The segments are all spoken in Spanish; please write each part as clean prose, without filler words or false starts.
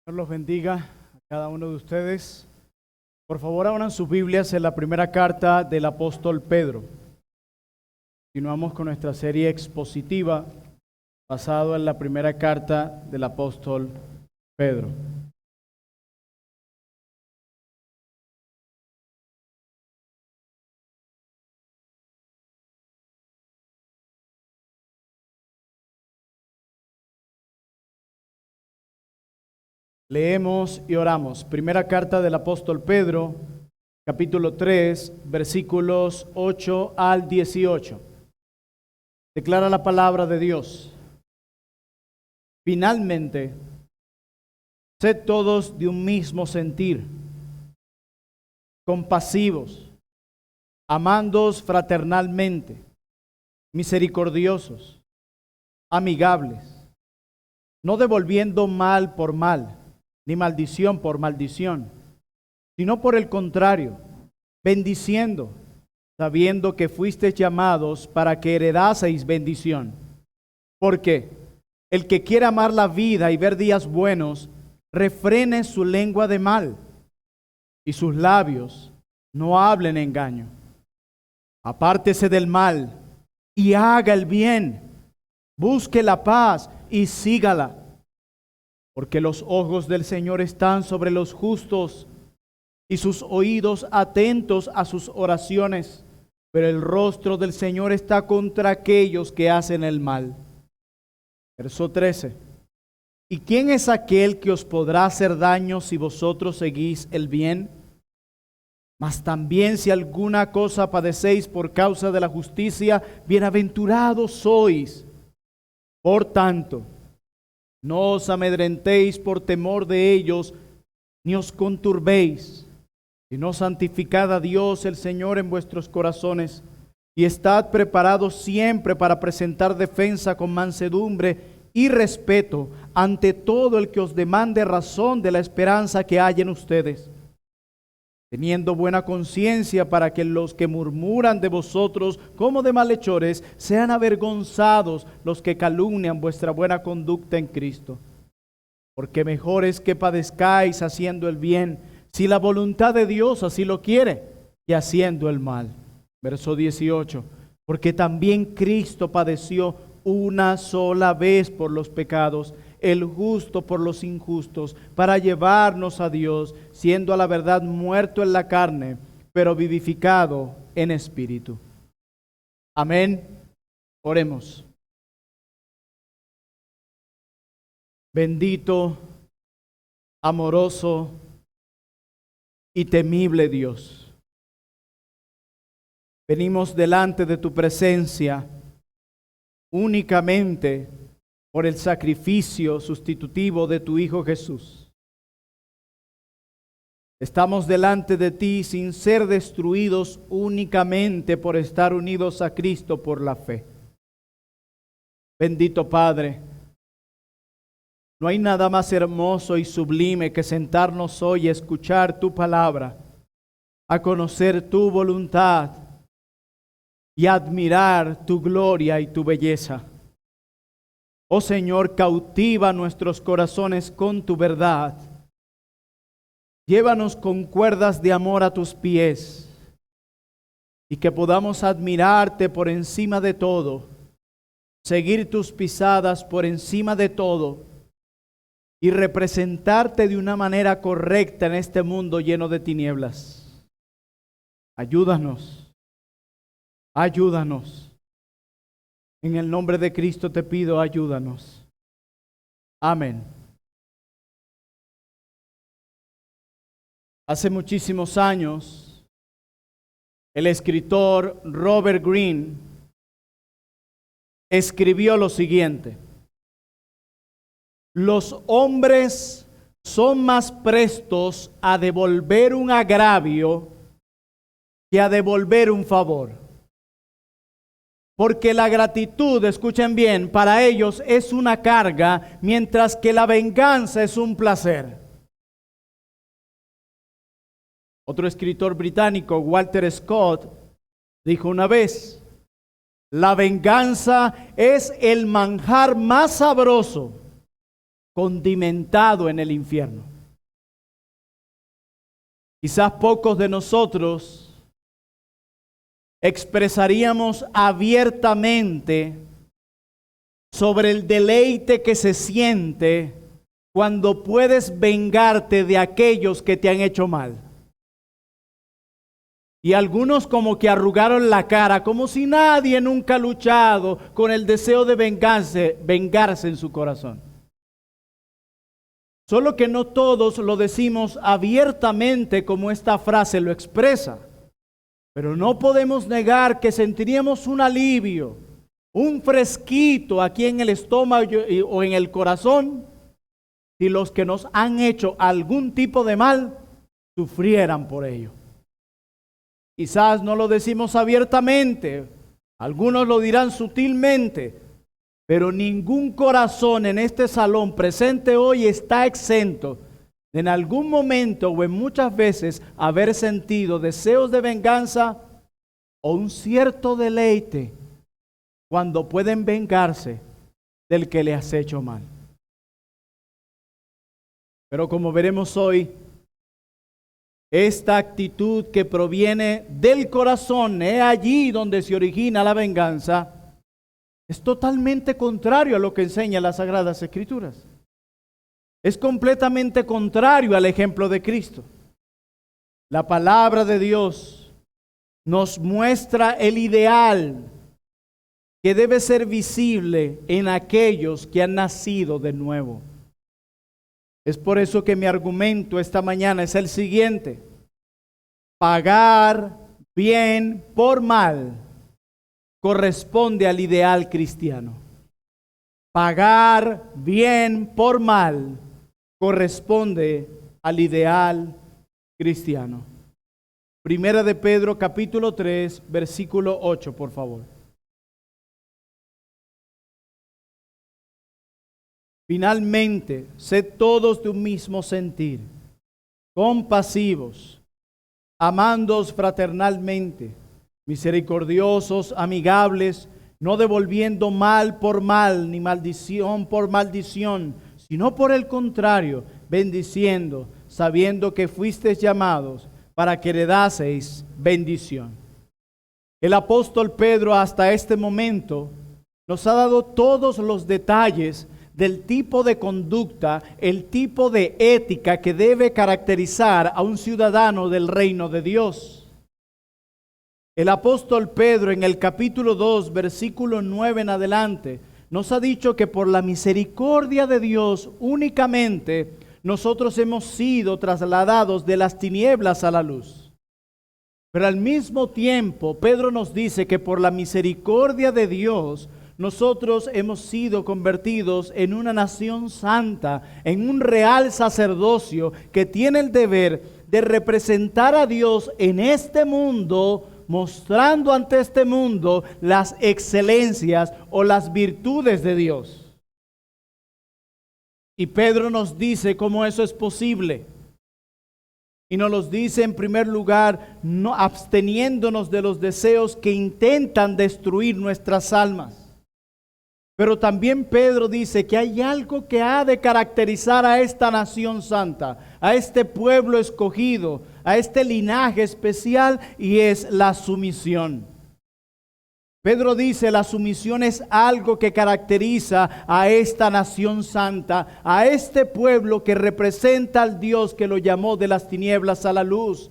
Dios los bendiga a cada uno de ustedes. Por favor, abran sus Biblias en la primera carta del apóstol Pedro. Continuamos con nuestra serie expositiva basado en la primera carta del apóstol Pedro. Leemos y oramos. Primera carta del apóstol Pedro, capítulo 3, versículos 8 al 18. Declara la palabra de Dios. Finalmente, sed todos de un mismo sentir, compasivos, amándoos fraternalmente, misericordiosos, amigables, no devolviendo mal por mal, ni maldición por maldición, sino por el contrario, bendiciendo, sabiendo que fuisteis llamados para que heredaseis bendición. Porque el que quiere amar la vida y ver días buenos, refrene su lengua de mal, y sus labios no hablen engaño. Apártese del mal y haga el bien, busque la paz y sígala. Porque los ojos del Señor están sobre los justos y sus oídos atentos a sus oraciones, pero el rostro del Señor está contra aquellos que hacen el mal. Verso 13. ¿Y quién es aquel que os podrá hacer daño si vosotros seguís el bien? Mas también si alguna cosa padecéis por causa de la justicia, bienaventurados sois. Por tanto, no os amedrentéis por temor de ellos, ni os conturbéis, sino santificad a Dios el Señor en vuestros corazones, y estad preparados siempre para presentar defensa con mansedumbre y respeto ante todo el que os demande razón de la esperanza que hay en ustedes, teniendo buena conciencia para que los que murmuran de vosotros como de malhechores sean avergonzados los que calumnian vuestra buena conducta en Cristo. Porque mejor es que padezcáis haciendo el bien, si la voluntad de Dios así lo quiere, que haciendo el mal. Verso 18. Porque también Cristo padeció una sola vez por los pecados, el justo por los injustos, para llevarnos a Dios, siendo a la verdad muerto en la carne, pero vivificado en espíritu. Amén. Oremos. Bendito, amoroso y temible Dios, venimos delante de tu presencia únicamente por el sacrificio sustitutivo de tu Hijo Jesús. Estamos delante de ti sin ser destruidos únicamente por estar unidos a Cristo por la fe. Bendito Padre, no hay nada más hermoso y sublime que sentarnos hoy a escuchar tu palabra, a conocer tu voluntad y a admirar tu gloria y tu belleza. Oh Señor, cautiva nuestros corazones con tu verdad. Llévanos con cuerdas de amor a tus pies y que podamos admirarte por encima de todo, seguir tus pisadas por encima de todo y representarte de una manera correcta en este mundo lleno de tinieblas. Ayúdanos, ayúdanos. En el nombre de Cristo te pido, ayúdanos. Amén. Hace muchísimos años, el escritor Robert Greene escribió lo siguiente: los hombres son más prestos a devolver un agravio que a devolver un favor. Porque la gratitud, escuchen bien, para ellos es una carga, mientras que la venganza es un placer. Otro escritor británico, Walter Scott, dijo una vez: la venganza es el manjar más sabroso condimentado en el infierno. Quizás pocos de nosotros expresaríamos abiertamente sobre el deleite que se siente cuando puedes vengarte de aquellos que te han hecho mal. Y algunos como que arrugaron la cara, como si nadie nunca ha luchado con el deseo de vengarse en su corazón. Solo que no todos lo decimos abiertamente como esta frase lo expresa. Pero no podemos negar que sentiríamos un alivio, un fresquito aquí en el estómago o en el corazón, si los que nos han hecho algún tipo de mal sufrieran por ello. Quizás no lo decimos abiertamente, algunos lo dirán sutilmente, pero ningún corazón en este salón presente hoy está exento de en algún momento o en muchas veces haber sentido deseos de venganza o un cierto deleite cuando pueden vengarse del que le has hecho mal. Pero como veremos hoy, esta actitud que proviene del corazón, es allí donde se origina la venganza, es totalmente contrario a lo que enseñan las Sagradas Escrituras. Es completamente contrario al ejemplo de Cristo. La palabra de Dios nos muestra el ideal que debe ser visible en aquellos que han nacido de nuevo. Es por eso que mi argumento esta mañana es el siguiente: pagar bien por mal corresponde al ideal cristiano. Pagar bien por mal corresponde al ideal cristiano. Primera de Pedro, capítulo 3, versículo 8, por favor. Finalmente, sed todos de un mismo sentir, compasivos, amándoos fraternalmente, misericordiosos, amigables, no devolviendo mal por mal, ni maldición por maldición, sino por el contrario, bendiciendo, sabiendo que fuisteis llamados para que heredaseis bendición. El apóstol Pedro hasta este momento nos ha dado todos los detalles del tipo de conducta, el tipo de ética que debe caracterizar a un ciudadano del reino de Dios. El apóstol Pedro en el capítulo 2, versículo 9 en adelante, nos ha dicho que por la misericordia de Dios únicamente nosotros hemos sido trasladados de las tinieblas a la luz. Pero al mismo tiempo, Pedro nos dice que por la misericordia de Dios nosotros hemos sido convertidos en una nación santa, en un real sacerdocio que tiene el deber de representar a Dios en este mundo, mostrando ante este mundo las excelencias o las virtudes de Dios. Y Pedro nos dice cómo eso es posible. Y nos los dice en primer lugar, no absteniéndonos de los deseos que intentan destruir nuestras almas. Pero también Pedro dice que hay algo que ha de caracterizar a esta nación santa, a este pueblo escogido, a este linaje especial, y es la sumisión. Pedro dice, la sumisión es algo que caracteriza a esta nación santa, a este pueblo que representa al Dios que lo llamó de las tinieblas a la luz,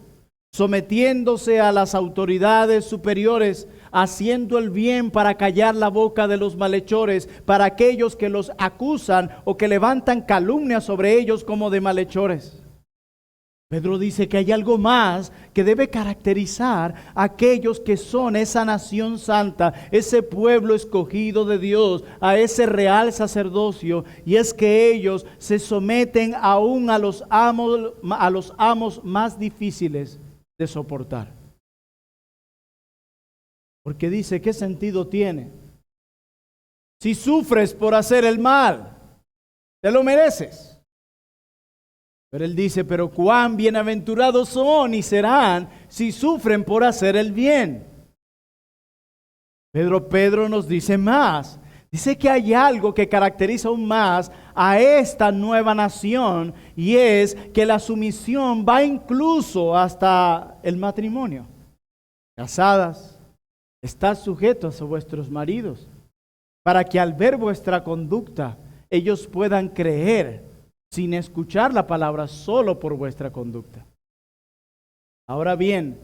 sometiéndose a las autoridades superiores, haciendo el bien para callar la boca de los malhechores, para aquellos que los acusan o que levantan calumnias sobre ellos como de malhechores. Pedro dice que hay algo más que debe caracterizar a aquellos que son esa nación santa, ese pueblo escogido de Dios, a ese real sacerdocio, y es que ellos se someten aún a los amos más difíciles de soportar. Porque dice, ¿qué sentido tiene? Si sufres por hacer el mal, te lo mereces. Pero él dice, pero cuán bienaventurados son y serán si sufren por hacer el bien. Pedro nos dice más. Dice que hay algo que caracteriza aún más a esta nueva nación y es que la sumisión va incluso hasta el matrimonio. Casadas, estad sujetos a vuestros maridos, para que al ver vuestra conducta ellos puedan creer sin escuchar la palabra solo por vuestra conducta. Ahora bien,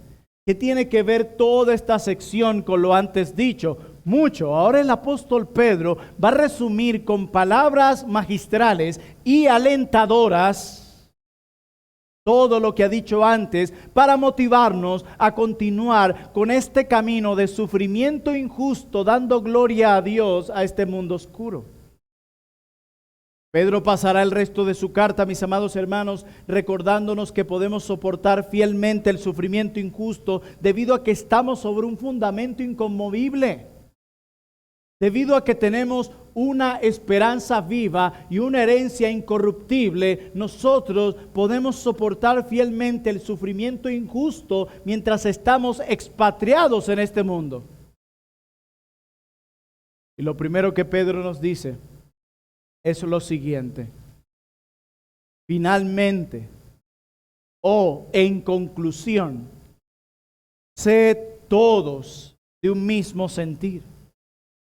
¿qué tiene que ver toda esta sección con lo antes dicho? Mucho. Ahora el apóstol Pedro va a resumir con palabras magistrales y alentadoras todo lo que ha dicho antes para motivarnos a continuar con este camino de sufrimiento injusto, dando gloria a Dios a este mundo oscuro. Pedro pasará el resto de su carta, mis amados hermanos, recordándonos que podemos soportar fielmente el sufrimiento injusto debido a que estamos sobre un fundamento inconmovible. Debido a que tenemos una esperanza viva y una herencia incorruptible, nosotros podemos soportar fielmente el sufrimiento injusto mientras estamos expatriados en este mundo. Y lo primero que Pedro nos dice es lo siguiente: finalmente, o en conclusión, sed todos de un mismo sentir.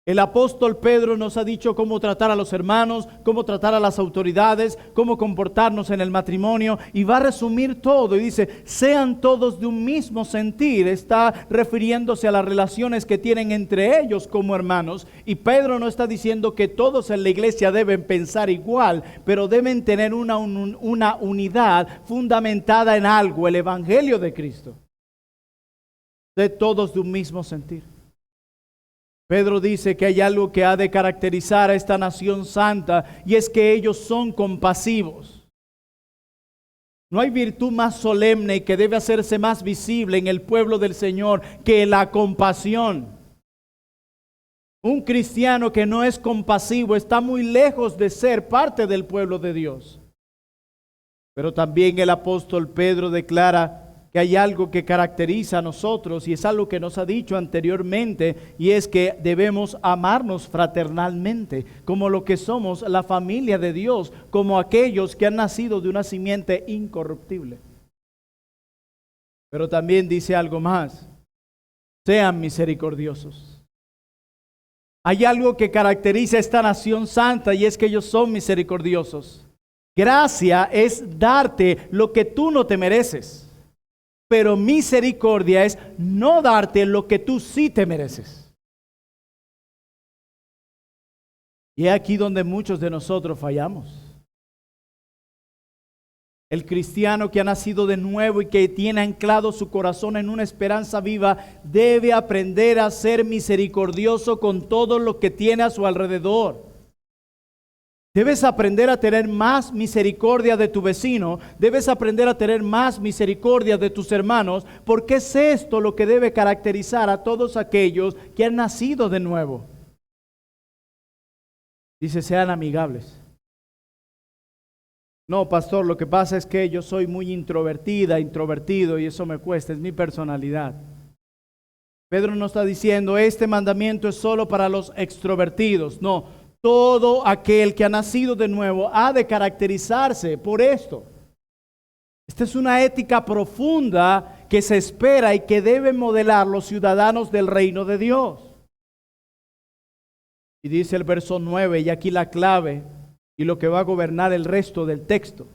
El apóstol Pedro nos ha dicho cómo tratar a los hermanos, cómo tratar a las autoridades, cómo comportarnos en el matrimonio, y va a resumir todo y dice, sean todos de un mismo sentir. Está refiriéndose a las relaciones que tienen entre ellos como hermanos, y Pedro no está diciendo que todos en la iglesia deben pensar igual, pero deben tener una unidad fundamentada en algo, el evangelio de Cristo. De todos de un mismo sentir. Pedro dice que hay algo que ha de caracterizar a esta nación santa y es que ellos son compasivos. No hay virtud más solemne y que debe hacerse más visible en el pueblo del Señor que la compasión. Un cristiano que no es compasivo está muy lejos de ser parte del pueblo de Dios. Pero también el apóstol Pedro declara que hay algo que caracteriza a nosotros y es algo que nos ha dicho anteriormente, y es que debemos amarnos fraternalmente como lo que somos, la familia de Dios, como aquellos que han nacido de una simiente incorruptible. Pero también dice algo más: sean misericordiosos. Hay algo que caracteriza a esta nación santa y es que ellos son misericordiosos. Gracia es darte lo que tú no te mereces. Pero misericordia es no darte lo que tú sí te mereces. Y es aquí donde muchos de nosotros fallamos. El cristiano que ha nacido de nuevo y que tiene anclado su corazón en una esperanza viva debe aprender a ser misericordioso con todo lo que tiene a su alrededor. Debes aprender a tener más misericordia de tu vecino, debes aprender a tener más misericordia de tus hermanos, porque es esto lo que debe caracterizar a todos aquellos que han nacido de nuevo. Dice, sean amigables. No, pastor, lo que pasa es que yo soy muy introvertido y eso me cuesta, es mi personalidad. Pedro no está diciendo, este mandamiento es solo para los extrovertidos, no. Todo aquel que ha nacido de nuevo ha de caracterizarse por esto. Esta es una ética profunda que se espera y que deben modelar los ciudadanos del reino de Dios. Y dice el verso 9, y aquí la clave y lo que va a gobernar el resto del texto: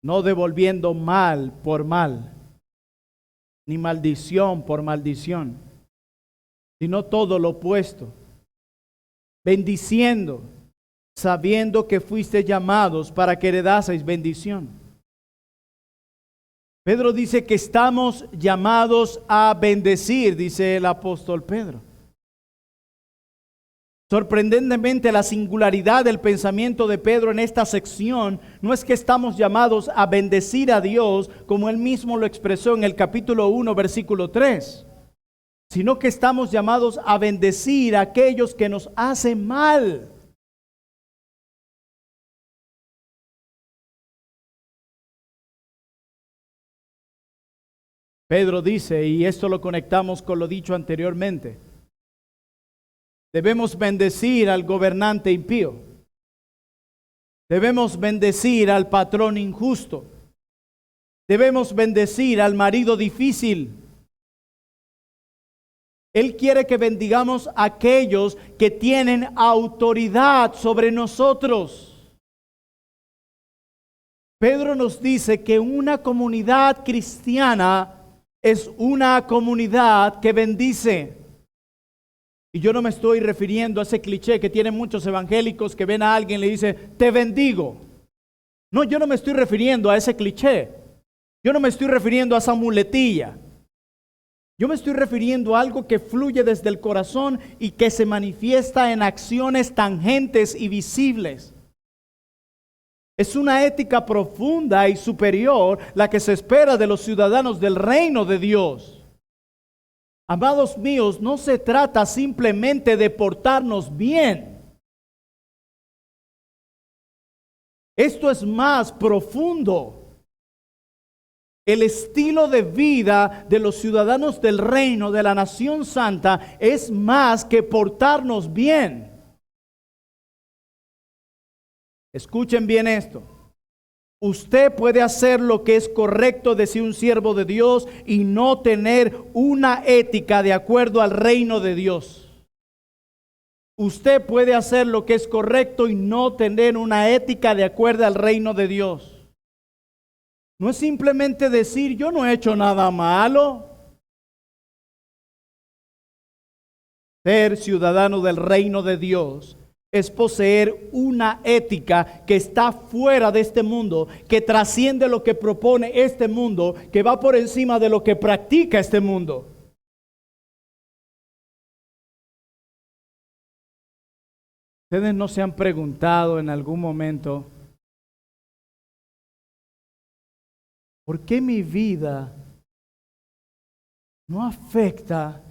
no devolviendo mal por mal, ni maldición por maldición, sino todo lo opuesto. Bendiciendo, sabiendo que fuisteis llamados para que heredaseis bendición. Pedro dice que estamos llamados a bendecir, dice el apóstol Pedro. Sorprendentemente, la singularidad del pensamiento de Pedro en esta sección no es que estamos llamados a bendecir a Dios, como él mismo lo expresó en el capítulo 1, versículo 3. Sino que estamos llamados a bendecir a aquellos que nos hacen mal. Pedro dice, y esto lo conectamos con lo dicho anteriormente, Debemos bendecir al gobernante impío. Debemos bendecir al patrón injusto. Debemos bendecir al marido difícil. Él quiere que bendigamos a aquellos que tienen autoridad sobre nosotros. Pedro nos dice que una comunidad cristiana es una comunidad que bendice. Y yo no me estoy refiriendo a ese cliché que tienen muchos evangélicos que ven a alguien y le dicen, te bendigo. No, yo no me estoy refiriendo a ese cliché. Yo no me estoy refiriendo a esa muletilla. Yo me estoy refiriendo a algo que fluye desde el corazón y que se manifiesta en acciones tangentes y visibles. Es una ética profunda y superior la que se espera de los ciudadanos del reino de Dios. Amados míos, no se trata simplemente de portarnos bien. Esto es más profundo. El estilo de vida de los ciudadanos del reino, de la nación santa, es más que portarnos bien. Escuchen bien esto. Usted puede hacer lo que es correcto de ser un siervo de Dios y no tener una ética de acuerdo al reino de Dios. Usted puede hacer lo que es correcto y no tener una ética de acuerdo al reino de Dios. No es simplemente decir, yo no he hecho nada malo. Ser ciudadano del reino de Dios es poseer una ética que está fuera de este mundo, que trasciende lo que propone este mundo, que va por encima de lo que practica este mundo. ¿Ustedes no se han preguntado en algún momento, ¿por qué mi vida no afecta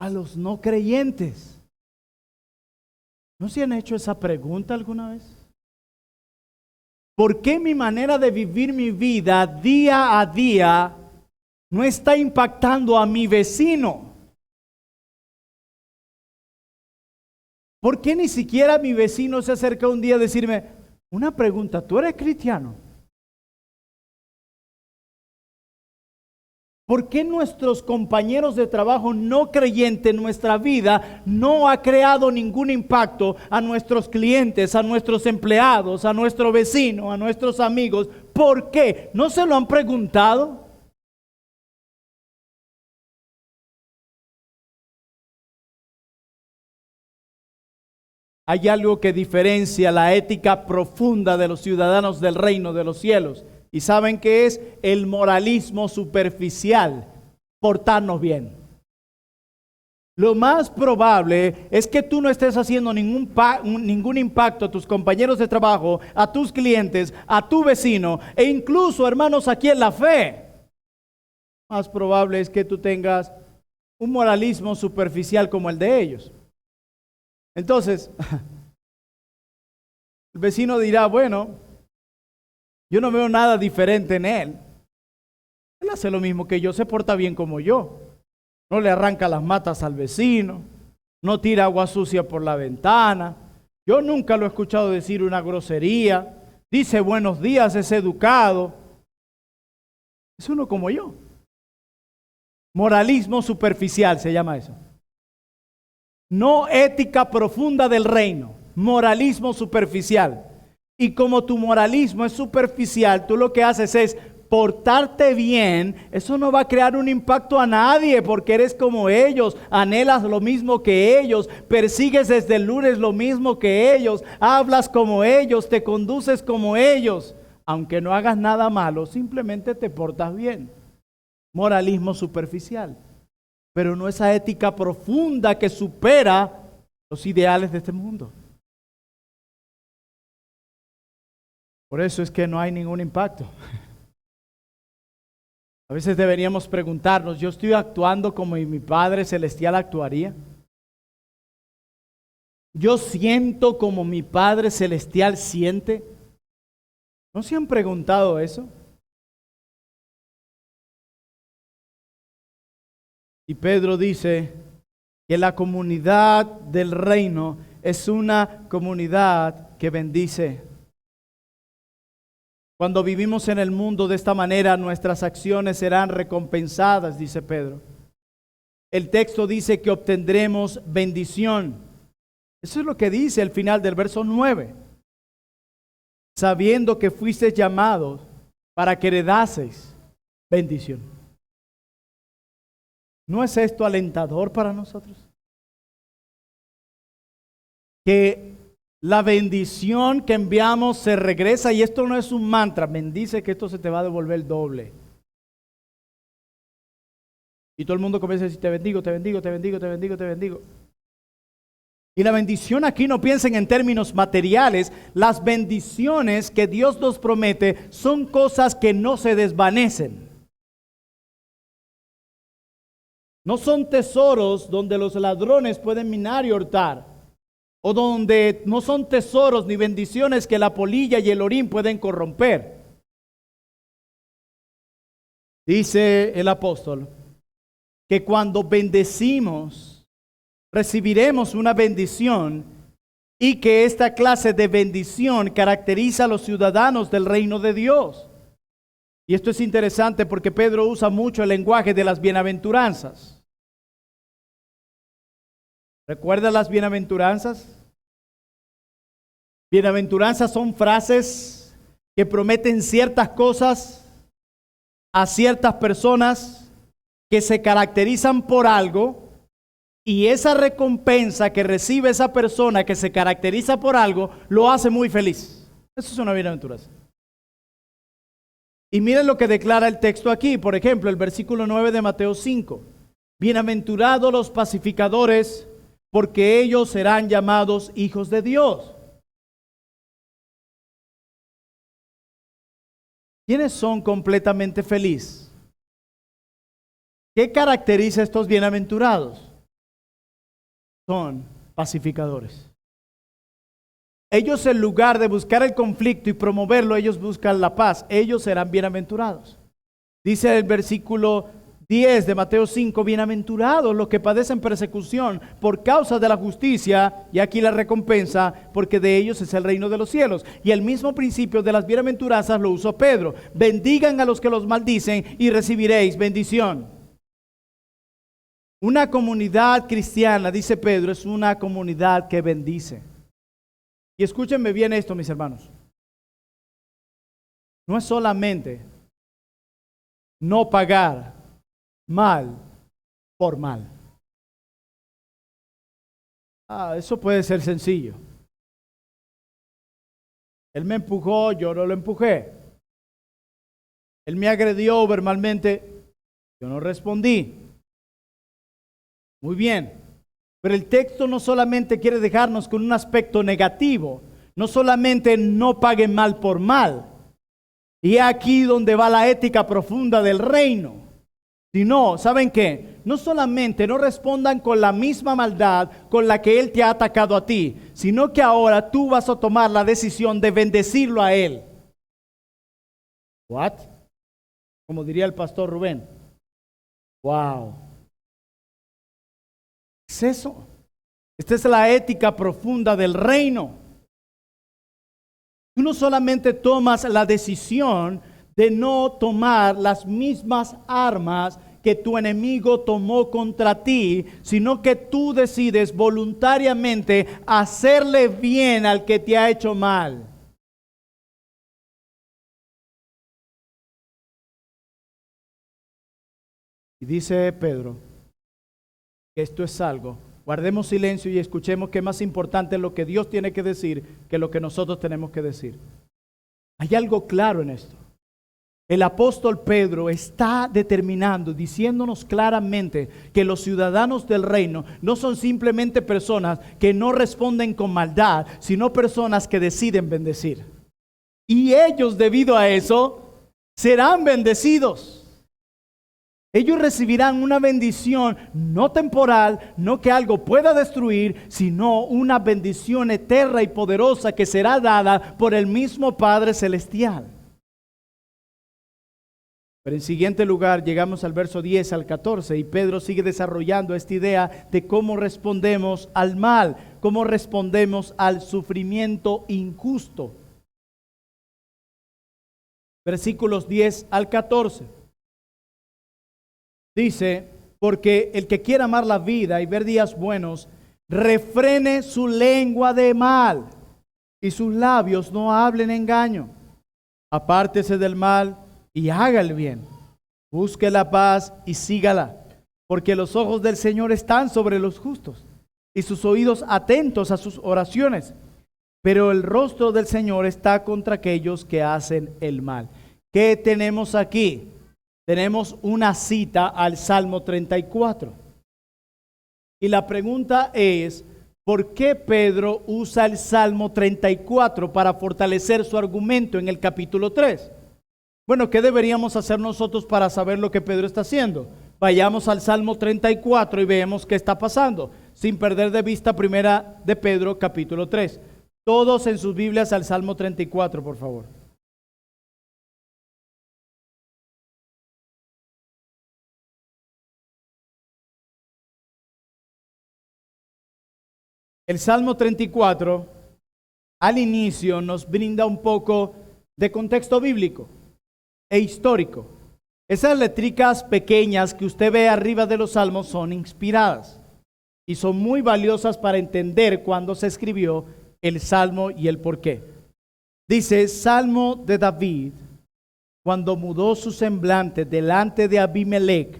a los no creyentes? ¿No se han hecho esa pregunta alguna vez? ¿Por qué mi manera de vivir mi vida día a día no está impactando a mi vecino? ¿Por qué ni siquiera mi vecino se acerca un día a decirme, una pregunta, ¿tú eres cristiano? ¿Por qué nuestros compañeros de trabajo no creyentes en nuestra vida no ha creado ningún impacto a nuestros clientes, a nuestros empleados, a nuestro vecino, a nuestros amigos? ¿Por qué? ¿No se lo han preguntado? Hay algo que diferencia la ética profunda de los ciudadanos del reino de los cielos. ¿Y saben qué es? El moralismo superficial, portarnos bien. Lo más probable es que tú no estés haciendo ningún impacto a tus compañeros de trabajo, a tus clientes, a tu vecino e incluso, hermanos, aquí en la fe. Más probable es que tú tengas un moralismo superficial como el de ellos. Entonces, el vecino dirá, bueno, yo no veo nada diferente en él. Él hace lo mismo que yo, se porta bien como yo. No le arranca las matas al vecino, no tira agua sucia por la ventana. Yo nunca lo he escuchado decir una grosería. Dice buenos días, es educado. Es uno como yo. Moralismo superficial se llama eso. No ética profunda del reino, moralismo superficial. Y como tu moralismo es superficial, tú lo que haces es portarte bien. Eso no va a crear un impacto a nadie porque eres como ellos, anhelas lo mismo que ellos, persigues desde el lunes lo mismo que ellos, hablas como ellos, te conduces como ellos. Aunque no hagas nada malo, simplemente te portas bien. Moralismo superficial. Pero no esa ética profunda que supera los ideales de este mundo. Por eso es que no hay ningún impacto. A veces deberíamos preguntarnos, ¿yo estoy actuando como mi Padre Celestial actuaría? ¿Yo siento como mi Padre Celestial siente? ¿No se han preguntado eso? Y Pedro dice, que la comunidad del reino es una comunidad que bendice. Cuando vivimos en el mundo de esta manera, nuestras acciones serán recompensadas, dice Pedro. El texto dice que obtendremos bendición. Eso es lo que dice al final del verso 9. Sabiendo que fuisteis llamados para que heredaseis bendición. ¿No es esto alentador para nosotros? Que la bendición que enviamos se regresa, y esto no es un mantra, bendice que esto se te va a devolver el doble. Y todo el mundo comienza a decir, te bendigo, te bendigo, te bendigo, te bendigo, te bendigo. Y la bendición aquí, no piensen en términos materiales, las bendiciones que Dios nos promete son cosas que no se desvanecen. No son tesoros donde los ladrones pueden minar y hurtar, o donde no son tesoros ni bendiciones que la polilla y el orín pueden corromper. Dice el apóstol que cuando bendecimos, recibiremos una bendición, y que esta clase de bendición caracteriza a los ciudadanos del reino de Dios. Y esto es interesante porque Pedro usa mucho el lenguaje de las bienaventuranzas. ¿Recuerda las bienaventuranzas? Bienaventuranzas son frases que prometen ciertas cosas a ciertas personas que se caracterizan por algo, y esa recompensa que recibe esa persona que se caracteriza por algo lo hace muy feliz. Eso es una bienaventuranza. Y miren lo que declara el texto aquí, por ejemplo, el versículo 9 de Mateo 5. Bienaventurados los pacificadores, porque ellos serán llamados hijos de Dios. ¿Quiénes son completamente felices? ¿Qué caracteriza a estos bienaventurados? Son pacificadores. Ellos, en lugar de buscar el conflicto y promoverlo, ellos buscan la paz. Ellos serán bienaventurados. Dice el versículo 10 de Mateo 5, bienaventurados los que padecen persecución por causa de la justicia, y aquí la recompensa, porque de ellos es el reino de los cielos. Y el mismo principio de las bienaventuranzas lo usó Pedro. Bendigan a los que los maldicen y recibiréis bendición. Una comunidad cristiana, dice Pedro, es una comunidad que bendice. Y escúchenme bien esto, mis hermanos. No es solamente no pagar mal por mal. Eso puede ser sencillo. Él me empujó, yo no lo empujé. Él me agredió verbalmente, yo no respondí. Muy bien. Pero el texto no solamente quiere dejarnos con un aspecto negativo, no solamente no paguen mal por mal, y aquí donde va la ética profunda del reino, sino, ¿saben qué? No solamente no respondan con la misma maldad con la que Él te ha atacado a ti, sino que ahora tú vas a tomar la decisión de bendecirlo a Él. ¿What? Como diría el pastor Rubén. Wow. ¿Es eso? Esta es la ética profunda del reino. Tú no solamente tomas la decisión de no tomar las mismas armas que tu enemigo tomó contra ti, sino que tú decides voluntariamente hacerle bien al que te ha hecho mal. Y dice Pedro que esto es algo. Guardemos silencio y escuchemos que es más importante lo que Dios tiene que decir que lo que nosotros tenemos que decir. Hay algo claro en esto. El apóstol Pedro está determinando, diciéndonos claramente que los ciudadanos del reino no son simplemente personas que no responden con maldad, sino personas que deciden bendecir. Y ellos, debido a eso, serán bendecidos. Ellos recibirán una bendición no temporal, no que algo pueda destruir, sino una bendición eterna y poderosa que será dada por el mismo Padre Celestial. Pero en siguiente lugar llegamos al verso 10 al 14 y Pedro sigue desarrollando esta idea de cómo respondemos al mal, cómo respondemos al sufrimiento injusto. Versículos 10 al 14. Dice, porque el que quiera amar la vida y ver días buenos, refrene su lengua de mal y sus labios no hablen engaño. Apártese del mal y haga el bien. Busque la paz y sígala, porque los ojos del Señor están sobre los justos y sus oídos atentos a sus oraciones. Pero el rostro del Señor está contra aquellos que hacen el mal. ¿Qué tenemos aquí? Tenemos una cita al Salmo 34. Y la pregunta es, ¿por qué Pedro usa el Salmo 34 para fortalecer su argumento en el capítulo 3? Bueno, ¿qué deberíamos hacer nosotros para saber lo que Pedro está haciendo? Vayamos al Salmo 34 y veamos qué está pasando, sin perder de vista primera de Pedro, capítulo 3. Todos en sus Biblias al Salmo 34, por favor. El Salmo 34, al inicio, nos brinda un poco de contexto bíblico e histórico. Esas letricas pequeñas que usted ve arriba de los salmos son inspiradas y son muy valiosas para entender cuándo se escribió el salmo y el porqué. Dice, Salmo de David, cuando mudó su semblante delante de Abimelech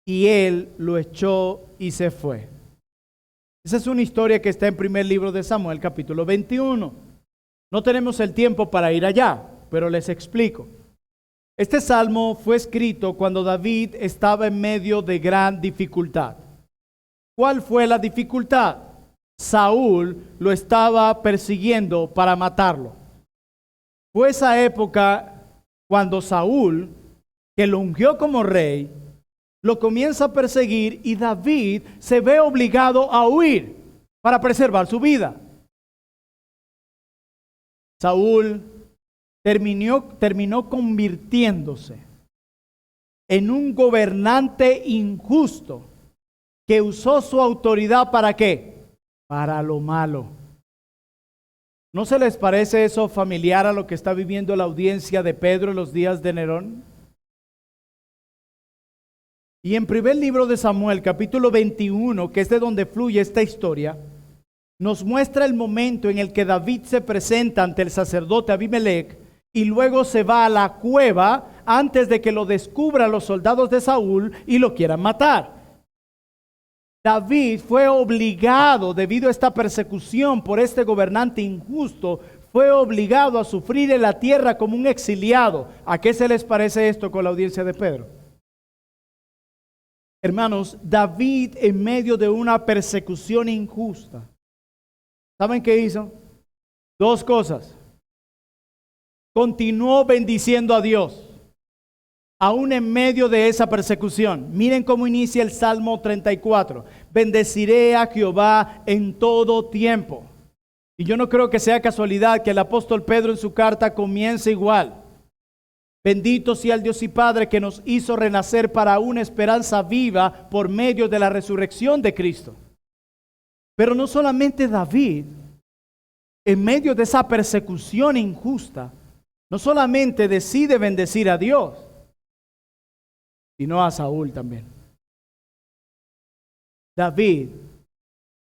y él lo echó y se fue. Esa es una historia que está en primer libro de Samuel, capítulo 21. No tenemos el tiempo para ir allá, pero les explico. Este salmo fue escrito cuando David estaba en medio de gran dificultad. ¿Cuál fue la dificultad? Saúl lo estaba persiguiendo para matarlo. Fue esa época cuando Saúl, que lo ungió como rey, lo comienza a perseguir y David se ve obligado a huir para preservar su vida. Saúl terminó convirtiéndose en un gobernante injusto que usó su autoridad ¿para qué? Para lo malo. ¿No se les parece eso familiar a lo que está viviendo la audiencia de Pedro en los días de Nerón? Y en primer libro de Samuel, capítulo 21, que es de donde fluye esta historia, nos muestra el momento en el que David se presenta ante el sacerdote Abimelech y luego se va a la cueva antes de que lo descubran los soldados de Saúl y lo quieran matar. David fue obligado, debido a esta persecución por este gobernante injusto, fue obligado a sufrir en la tierra como un exiliado. ¿A qué se les parece esto con la audiencia de Pedro? Hermanos, David en medio de una persecución injusta, ¿saben qué hizo? Dos cosas. Continuó bendiciendo a Dios, aún en medio de esa persecución. Miren cómo inicia el Salmo 34. Bendeciré a Jehová en todo tiempo. Y yo no creo que sea casualidad que el apóstol Pedro en su carta comience igual. Bendito sea el Dios y Padre que nos hizo renacer para una esperanza viva por medio de la resurrección de Cristo. Pero no solamente David, en medio de esa persecución injusta, no solamente decide bendecir a Dios, sino a Saúl también. David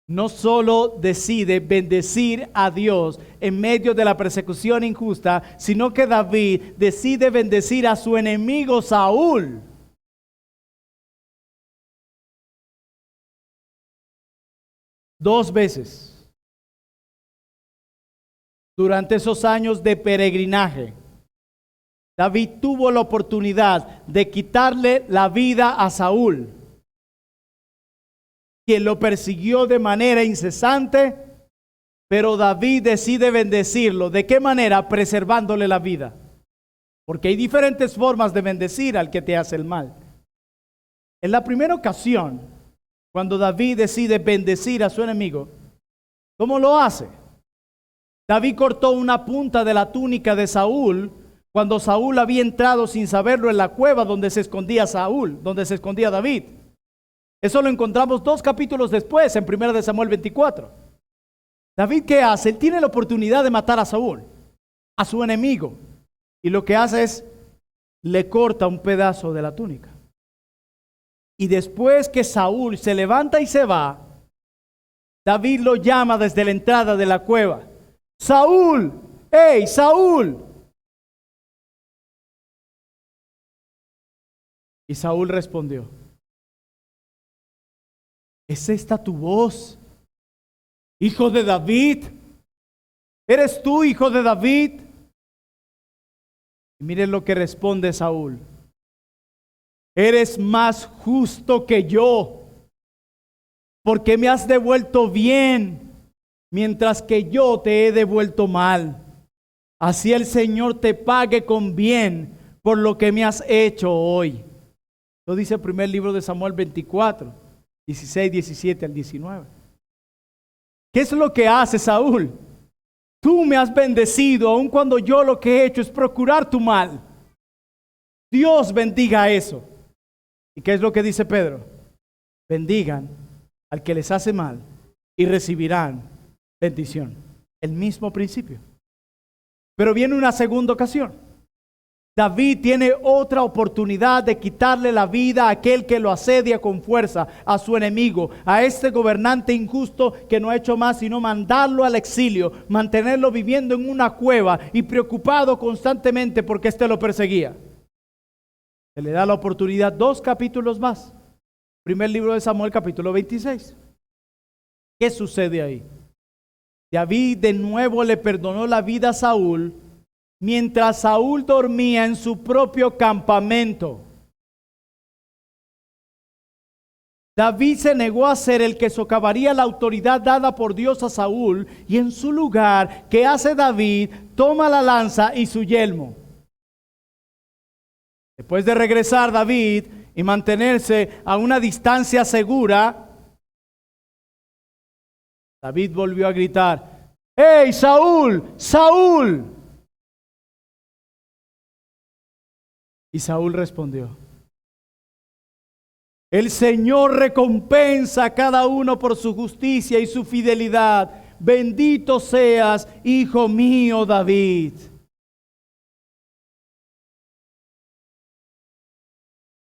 no solo decide bendecir a Dios en medio de la persecución injusta, sino que David decide bendecir a su enemigo Saúl. Dos veces. Durante esos años de peregrinaje, David tuvo la oportunidad de quitarle la vida a Saúl, quien lo persiguió de manera incesante, pero David decide bendecirlo. ¿De qué manera? Preservándole la vida. Porque hay diferentes formas de bendecir al que te hace el mal. En la primera ocasión, cuando David decide bendecir a su enemigo, ¿cómo lo hace? David cortó una punta de la túnica de Saúl cuando Saúl había entrado sin saberlo en la cueva donde se escondía Saúl, donde se escondía David. Eso lo encontramos 2 capítulos después, en 1 de Samuel 24. David, ¿qué hace? Él tiene la oportunidad de matar a Saúl, a su enemigo. Y lo que hace es, le corta un pedazo de la túnica. Y después que Saúl se levanta y se va, David lo llama desde la entrada de la cueva. Saúl, ¡hey, Saúl! Y Saúl respondió, ¿es esta tu voz, hijo de David? ¿Eres tú, hijo de David? Y miren lo que responde Saúl. Eres más justo que yo, porque me has devuelto bien, mientras que yo te he devuelto mal. Así el Señor te pague con bien por lo que me has hecho hoy. Lo dice el primer libro de Samuel 24, 16, 17 al 19. ¿Qué es lo que hace Saúl? Tú me has bendecido, aun cuando yo lo que he hecho es procurar tu mal. Dios bendiga eso. ¿Y qué es lo que dice Pedro? Bendigan al que les hace mal y recibirán bendición. El mismo principio. Pero viene una segunda ocasión. David tiene otra oportunidad de quitarle la vida a aquel que lo asedia con fuerza, a su enemigo, a este gobernante injusto que no ha hecho más sino mandarlo al exilio, mantenerlo viviendo en una cueva y preocupado constantemente porque éste lo perseguía. Se le da la oportunidad 2 capítulos más. Primer libro de Samuel, capítulo 26. ¿Qué sucede ahí? David de nuevo le perdonó la vida a Saúl, mientras Saúl dormía en su propio campamento. David se negó a ser el que socavaría la autoridad dada por Dios a Saúl, y en su lugar, ¿qué hace David? Toma la lanza y su yelmo. Después de regresar David y mantenerse a una distancia segura, David volvió a gritar, ¡hey, Saúl! ¡Saúl! Y Saúl respondió, el Señor recompensa a cada uno por su justicia y su fidelidad. Bendito seas, hijo mío David.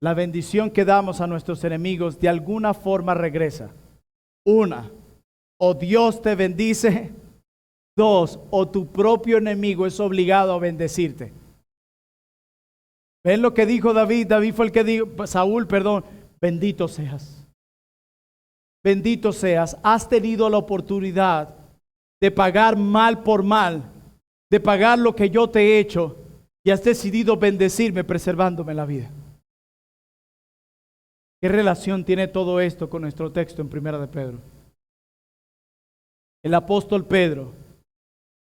La bendición que damos a nuestros enemigos de alguna forma regresa. 1, o Dios te bendice. 2, o tu propio enemigo es obligado a bendecirte. ¿Ven lo que dijo David? David fue el que dijo, Saúl, perdón, bendito seas. Bendito seas. Has tenido la oportunidad de pagar mal por mal, de pagar lo que yo te he hecho, y has decidido bendecirme preservándome la vida. ¿Qué relación tiene todo esto con nuestro texto en 1 de Pedro? El apóstol Pedro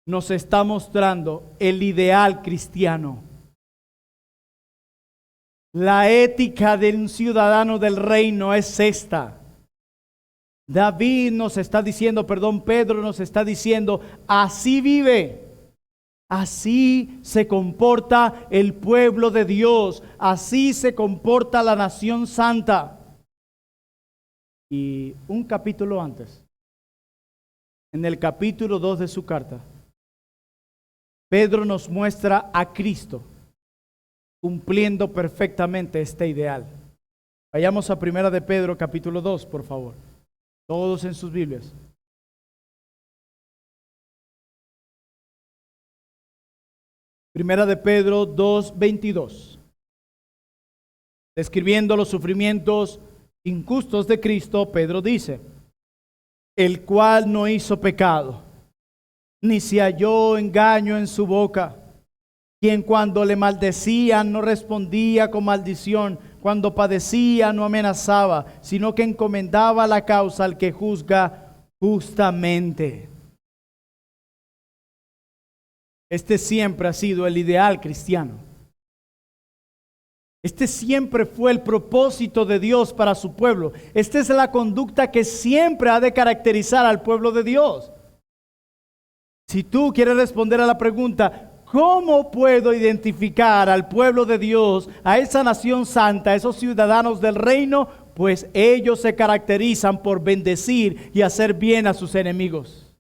nos está mostrando el ideal cristiano. La ética de un ciudadano del reino es esta. David nos está diciendo, Pedro nos está diciendo, así vive. Así se comporta el pueblo de Dios. Así se comporta la nación santa. Y un capítulo antes, en el capítulo 2 de su carta, Pedro nos muestra a Cristo cumpliendo perfectamente este ideal. Vayamos a 1 de Pedro capítulo 2, por favor. Todos en sus Biblias. Primera de Pedro 2:22. Describiendo los sufrimientos injustos de Cristo, Pedro dice, el cual no hizo pecado, ni se halló engaño en su boca, quien cuando le maldecían no respondía con maldición, cuando padecía no amenazaba, sino que encomendaba la causa al que juzga justamente. Este siempre ha sido el ideal cristiano. Este siempre fue el propósito de Dios para su pueblo. Esta es la conducta que siempre ha de caracterizar al pueblo de Dios. Si tú quieres responder a la pregunta, ¿Cómo puedo identificar al pueblo de Dios, a esa nación santa, a esos ciudadanos del reino? Pues ellos se caracterizan por bendecir y hacer bien a sus enemigos.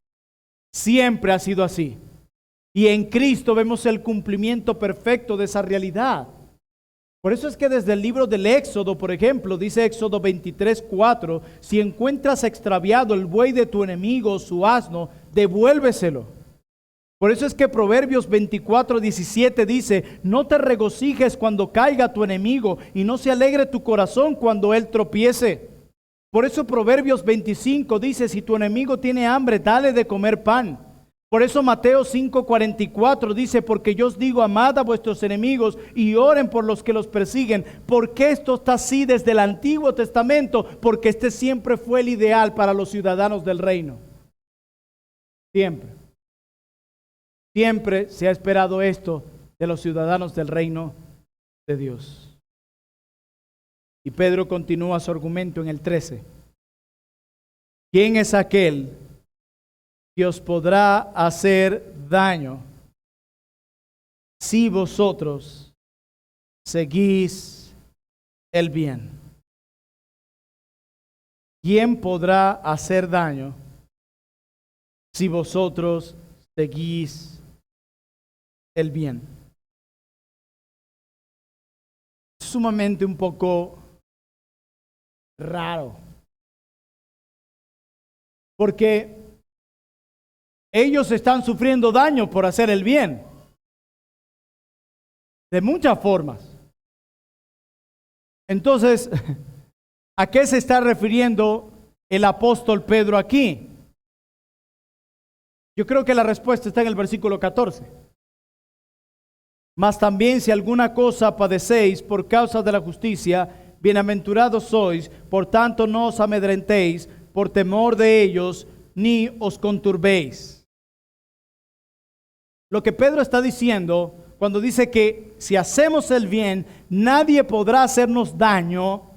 Siempre ha sido así. Y en Cristo vemos el cumplimiento perfecto de esa realidad. Por eso es que desde el libro del Éxodo, por ejemplo, dice Éxodo 23:4, si encuentras extraviado el buey de tu enemigo o su asno, devuélveselo. Por eso es que Proverbios 24:17 dice, no te regocijes cuando caiga tu enemigo y no se alegre tu corazón cuando él tropiece. Por eso Proverbios 25 dice, si tu enemigo tiene hambre, dale de comer pan. Por eso Mateo 5:44 dice, porque yo os digo, amad a vuestros enemigos y oren por los que los persiguen. ¿Por qué esto está así desde el Antiguo Testamento? Porque este siempre fue el ideal para los ciudadanos del reino. Siempre. Siempre se ha esperado esto de los ciudadanos del reino de Dios. Y Pedro continúa su argumento en el 13. ¿Quién es aquel que os podrá hacer daño si vosotros seguís el bien? ¿Quién podrá hacer daño si vosotros seguís el bien? Es sumamente un poco raro, porque ellos están sufriendo daño por hacer el bien, de muchas formas. Entonces, ¿a qué se está refiriendo el apóstol Pedro aquí? Yo creo que la respuesta está en el versículo 14. Mas también si alguna cosa padecéis por causa de la justicia, bienaventurados sois, por tanto no os amedrentéis por temor de ellos, ni os conturbéis. Lo que Pedro está diciendo cuando dice que si hacemos el bien, nadie podrá hacernos daño,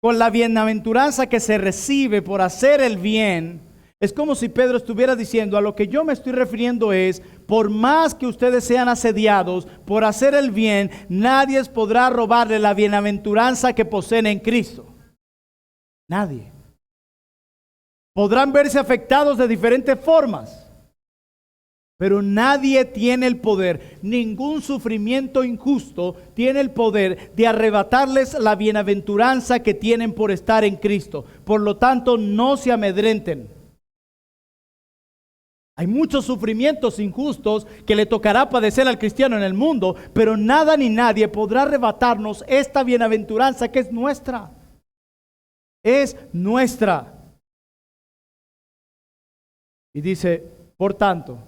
con la bienaventuranza que se recibe por hacer el bien, es como si Pedro estuviera diciendo, a lo que yo me estoy refiriendo es, por más que ustedes sean asediados por hacer el bien, nadie podrá robarle la bienaventuranza que poseen en Cristo. Nadie. Podrán verse afectados de diferentes formas, pero nadie tiene el poder, ningún sufrimiento injusto tiene el poder de arrebatarles la bienaventuranza que tienen por estar en Cristo. Por lo tanto, no se amedrenten. Hay muchos sufrimientos injustos que le tocará padecer al cristiano en el mundo, pero nada ni nadie podrá arrebatarnos esta bienaventuranza que es nuestra. Es nuestra. Y dice, por tanto,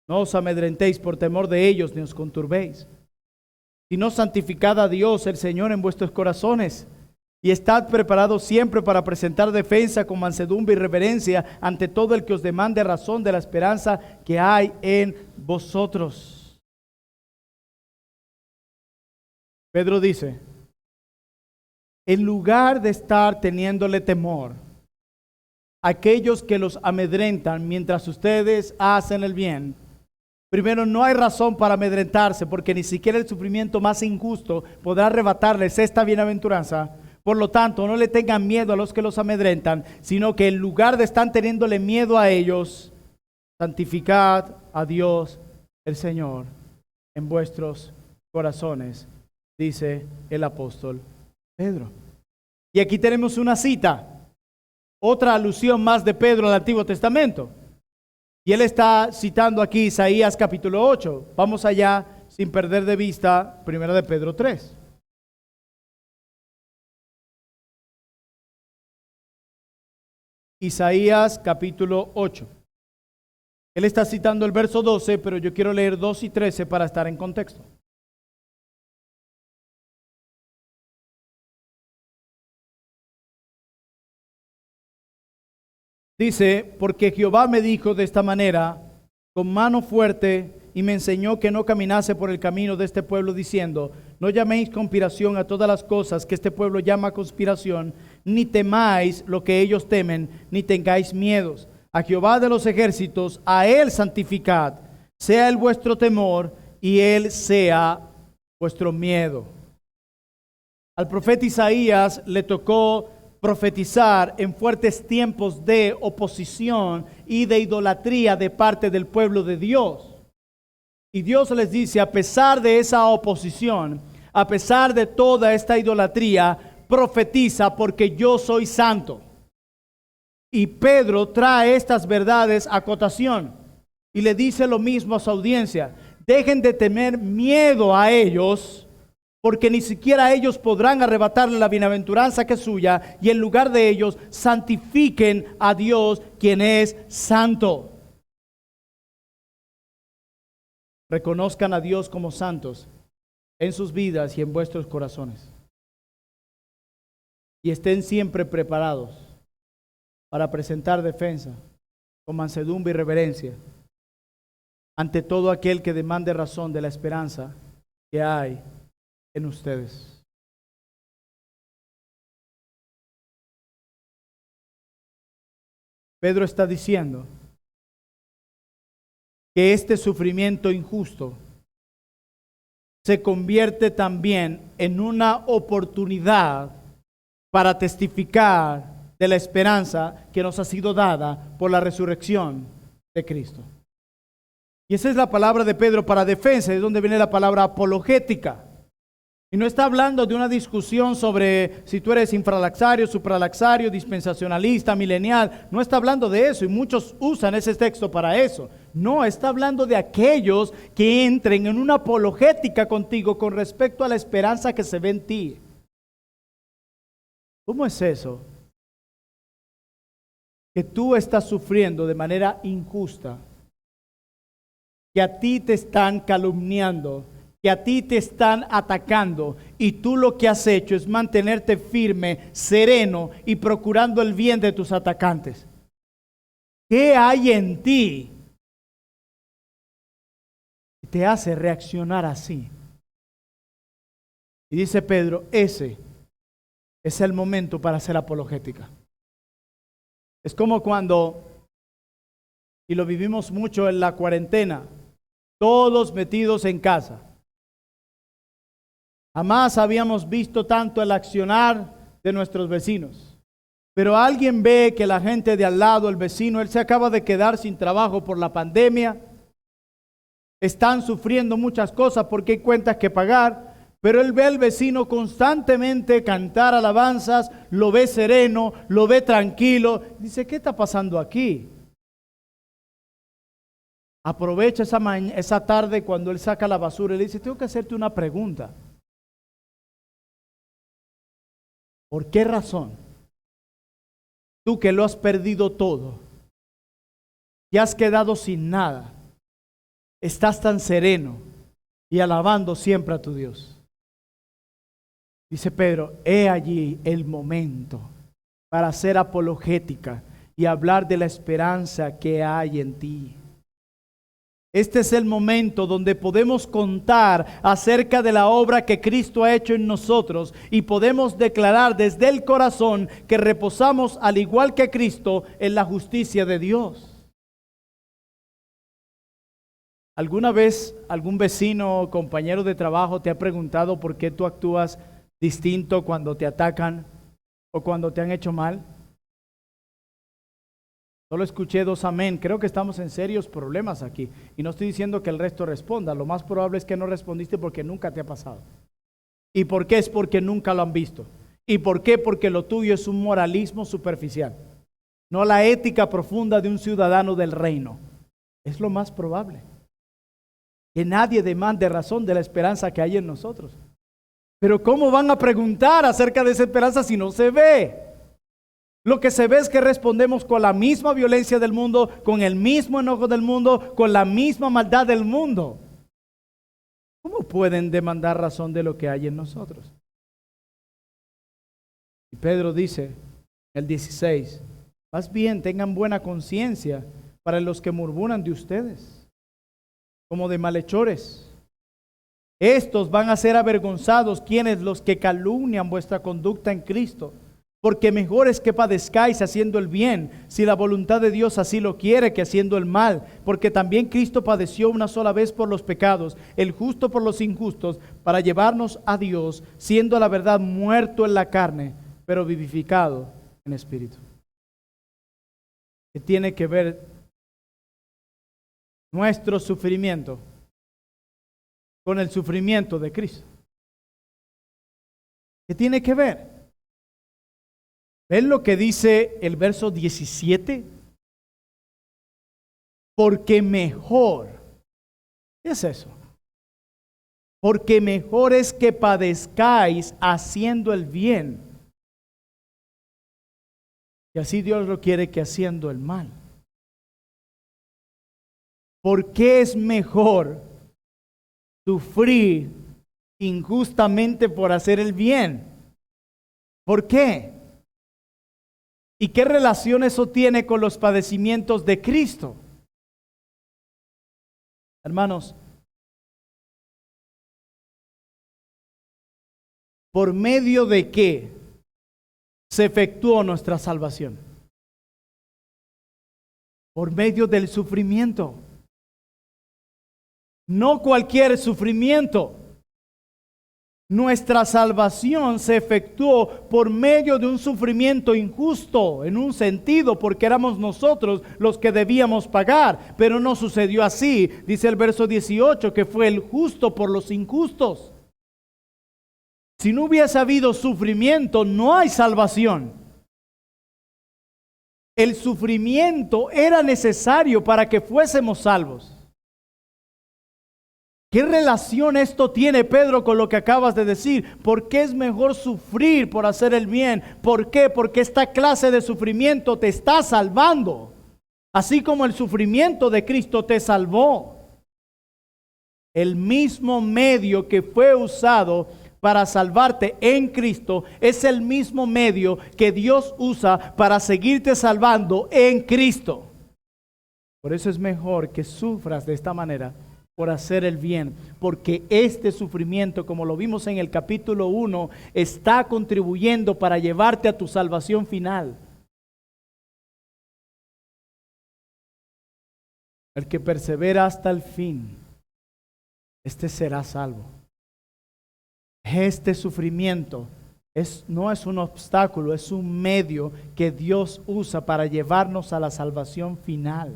no os amedrentéis por temor de ellos, ni os conturbéis, sino santificad a Dios el Señor en vuestros corazones, y estad preparados siempre para presentar defensa con mansedumbre y reverencia ante todo el que os demande razón de la esperanza que hay en vosotros. Pedro dice, en lugar de estar teniéndole temor a aquellos que los amedrentan mientras ustedes hacen el bien, primero, no hay razón para amedrentarse, porque ni siquiera el sufrimiento más injusto podrá arrebatarles esta bienaventuranza. Por lo tanto, no le tengan miedo a los que los amedrentan, sino que en lugar de estar teniéndole miedo a ellos, santificad a Dios el Señor en vuestros corazones, dice el apóstol Pedro. Y aquí tenemos una cita, otra alusión más de Pedro al Antiguo Testamento. Y él está citando aquí Isaías capítulo 8. Vamos allá sin perder de vista 1 de Pedro 3. Isaías capítulo 8. Él está citando el verso 12, pero yo quiero leer 2 y 13 para estar en contexto. Dice, porque Jehová me dijo de esta manera, con mano fuerte, y me enseñó que no caminase por el camino de este pueblo, diciendo, no llaméis conspiración a todas las cosas que este pueblo llama conspiración, ni temáis lo que ellos temen, ni tengáis miedos. A Jehová de los ejércitos, a él santificad. sea Él vuestro temor y Él sea vuestro miedo. Al profeta Isaías le tocó profetizar en fuertes tiempos de oposición y de idolatría de parte del pueblo de Dios. Y Dios les dice, a pesar de esa oposición, a pesar de toda esta idolatría, profetiza porque yo soy santo. Y Pedro trae estas verdades a cotación y le dice lo mismo a su audiencia. Dejen de tener miedo a ellos, porque ni siquiera ellos podrán arrebatarle la bienaventuranza que es suya, y en lugar de ellos santifiquen a Dios, quien es santo. Reconozcan a Dios como santos en sus vidas y en vuestros corazones. Y estén siempre preparados para presentar defensa con mansedumbre y reverencia ante todo aquel que demande razón de la esperanza que hay en ustedes. Pedro está diciendo que este sufrimiento injusto se convierte también en una oportunidad para testificar de la esperanza que nos ha sido dada por la resurrección de Cristo. Y esa es la palabra de Pedro para defensa, es donde viene la palabra apologética. Y no está hablando de una discusión sobre si tú eres infralaxario, supralaxario, dispensacionalista, milenial. No está hablando de eso, y muchos usan ese texto para eso. No, está hablando de aquellos que entren en una apologética contigo con respecto a la esperanza que se ve en ti. ¿Cómo es eso? Que tú estás sufriendo de manera injusta, que a ti te están calumniando, que a ti te están atacando, y tú lo que has hecho es mantenerte firme, sereno y procurando el bien de tus atacantes. ¿Qué hay en ti que te hace reaccionar así? Y dice Pedro, ese es el momento para hacer apologética. Es como cuando, y lo vivimos mucho en la cuarentena, todos metidos en casa. Jamás habíamos visto tanto el accionar de nuestros vecinos. Pero alguien ve que la gente de al lado, el vecino, él se acaba de quedar sin trabajo por la pandemia. Están sufriendo muchas cosas porque hay cuentas que pagar. Pero él ve al vecino constantemente cantar alabanzas, lo ve sereno, lo ve tranquilo. Dice, ¿qué está pasando aquí? Aprovecha esa tarde cuando él saca la basura y le dice, tengo que hacerte una pregunta. ¿Por qué razón? Tú que lo has perdido todo, que has quedado sin nada, estás tan sereno y alabando siempre a tu Dios. Dice Pedro, he allí el momento para hacer apologética y hablar de la esperanza que hay en ti. Este es el momento donde podemos contar acerca de la obra que Cristo ha hecho en nosotros y podemos declarar desde el corazón que reposamos al igual que Cristo en la justicia de Dios. ¿Alguna vez algún vecino o compañero de trabajo te ha preguntado por qué tú actúas distinto cuando te atacan o cuando te han hecho mal? Solo escuché 2 amén. Creo que estamos en serios problemas aquí. Y no estoy diciendo que el resto responda. Lo más probable es que no respondiste porque nunca te ha pasado. ¿Y por qué? Es porque nunca lo han visto. ¿Y por qué? Porque lo tuyo es un moralismo superficial, no la ética profunda de un ciudadano del reino. Es lo más probable. Que nadie demande razón de la esperanza que hay en nosotros. Pero ¿cómo van a preguntar acerca de esa esperanza si no se ve? Lo que se ve es que respondemos con la misma violencia del mundo, con el mismo enojo del mundo, con la misma maldad del mundo. ¿Cómo pueden demandar razón de lo que hay en nosotros? Y Pedro dice, el 16, más bien tengan buena conciencia para los que murmuran de ustedes, como de malhechores. Estos van a ser avergonzados, quienes los que calumnian vuestra conducta en Cristo. Porque mejor es que padezcáis haciendo el bien, si la voluntad de Dios así lo quiere, que haciendo el mal. Porque también Cristo padeció una sola vez por los pecados, el justo por los injustos, para llevarnos a Dios, siendo a la verdad muerto en la carne, pero vivificado en espíritu. ¿Qué tiene que ver nuestro sufrimiento con el sufrimiento de Cristo? ¿Qué tiene que ver? ¿Ven lo que dice el verso 17? Porque mejor, ¿qué es eso? Porque mejor es que padezcáis haciendo el bien, y así Dios lo quiere, que haciendo el mal. ¿Por qué es mejor sufrir injustamente por hacer el bien? ¿Por qué? ¿Y qué relación eso tiene con los padecimientos de Cristo? Hermanos, ¿por medio de qué se efectuó nuestra salvación? Por medio del sufrimiento. No cualquier sufrimiento. Nuestra salvación se efectuó por medio de un sufrimiento injusto, en un sentido, porque éramos nosotros los que debíamos pagar, pero no sucedió así. Dice el verso 18 que fue el justo por los injustos. Si no hubiese habido sufrimiento, no hay salvación. El sufrimiento era necesario para que fuésemos salvos. ¿Qué relación esto tiene, Pedro, con lo que acabas de decir? ¿Por qué es mejor sufrir por hacer el bien? ¿Por qué? Porque esta clase de sufrimiento te está salvando, así como el sufrimiento de Cristo te salvó. El mismo medio que fue usado para salvarte en Cristo es el mismo medio que Dios usa para seguirte salvando en Cristo. Por eso es mejor que sufras de esta manera, por hacer el bien, porque este sufrimiento, como lo vimos en el capítulo 1, está contribuyendo para llevarte a tu salvación final. El que persevera hasta el fin, este será salvo. Este sufrimiento no es un obstáculo, es un medio que Dios usa para llevarnos a la salvación final.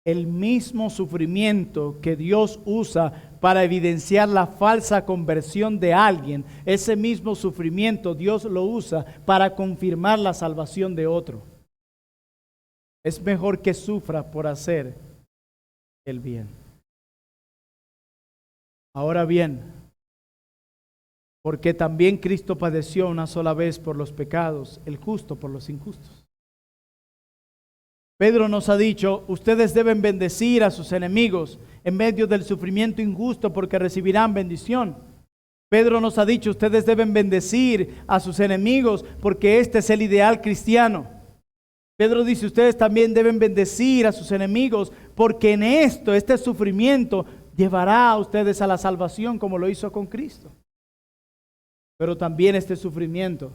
El mismo sufrimiento que Dios usa para evidenciar la falsa conversión de alguien, ese mismo sufrimiento Dios lo usa para confirmar la salvación de otro. Es mejor que sufra por hacer el bien. Ahora bien, porque también Cristo padeció una sola vez por los pecados, el justo por los injustos. Pedro nos ha dicho, ustedes deben bendecir a sus enemigos en medio del sufrimiento injusto porque recibirán bendición. Pedro nos ha dicho, ustedes deben bendecir a sus enemigos porque este es el ideal cristiano. Pedro dice, ustedes también deben bendecir a sus enemigos porque en esto, este sufrimiento, llevará a ustedes a la salvación como lo hizo con Cristo. Pero también este sufrimiento,